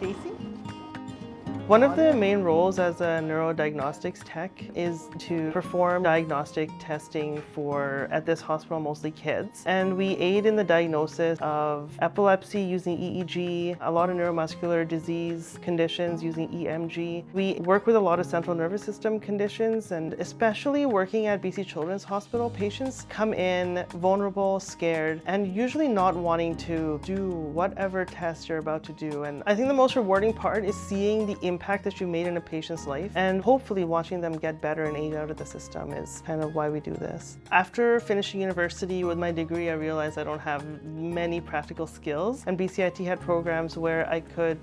Casey. One of the main roles as a neurodiagnostics tech is to perform diagnostic testing for, at this hospital, mostly kids. And we aid in the diagnosis of epilepsy using EEG, a lot of neuromuscular disease conditions using EMG. We work with a lot of central nervous system conditions, and especially working at BC Children's Hospital, patients come in vulnerable, scared, and usually not wanting to do whatever test you're about to do. And I think the most rewarding part is seeing the impact that you made in a patient's life, and hopefully watching them get better and age out of the system is kind of why we do this. After finishing university with my degree, I realized I don't have many practical skills, and BCIT had programs where I could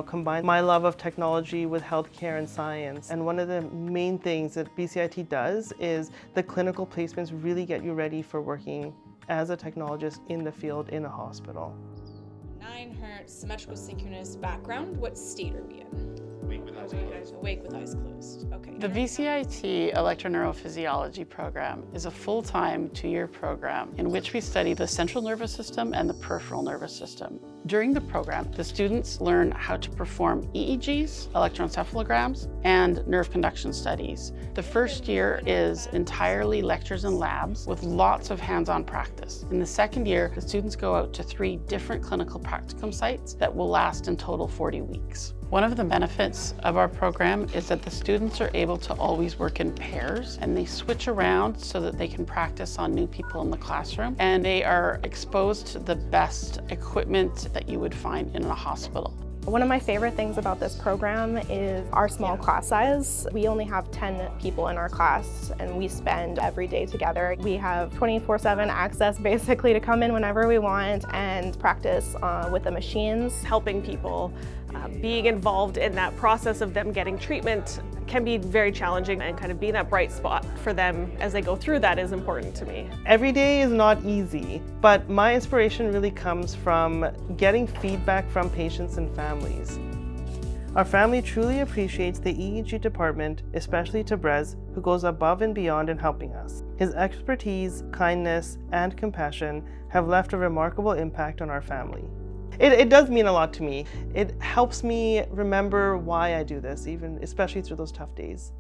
combine my love of technology with healthcare and science. And one of the main things that BCIT does is the clinical placements really get you ready for working as a technologist in the field in a hospital. 9 Hz symmetrical synchronous background. What state are we in? Awake with eyes closed. Awake with eyes closed. Okay. The BCIT I Electroneurophysiology program is a full-time 2-year program in which we study the central nervous system and the peripheral nervous system. During the program, the students learn how to perform EEGs, electroencephalograms, and nerve conduction studies. The first year is entirely lectures and labs with lots of hands-on practice. In the second year, the students go out to 3 different clinical practicum sites that will last in total 40 weeks. One of the benefits of our program is that the students are able to always work in pairs, and they switch around so that they can practice on new people in the classroom, and they are exposed to the best equipment that you would find in a hospital. One of my favorite things about this program is our small class size. We only have 10 people in our class, and we spend every day together. We have 24/7 access basically to come in whenever we want and practice with the machines. Helping people, being involved in that process of them getting treatment can be very challenging, and kind of being that bright spot for them as they go through that is important to me. Every day is not easy, but my inspiration really comes from getting feedback from patients and families. Our family truly appreciates the EEG department, especially to Brez, who goes above and beyond in helping us. His expertise, kindness, and compassion have left a remarkable impact on our family. It does mean a lot to me. It helps me remember why I do this, especially through those tough days.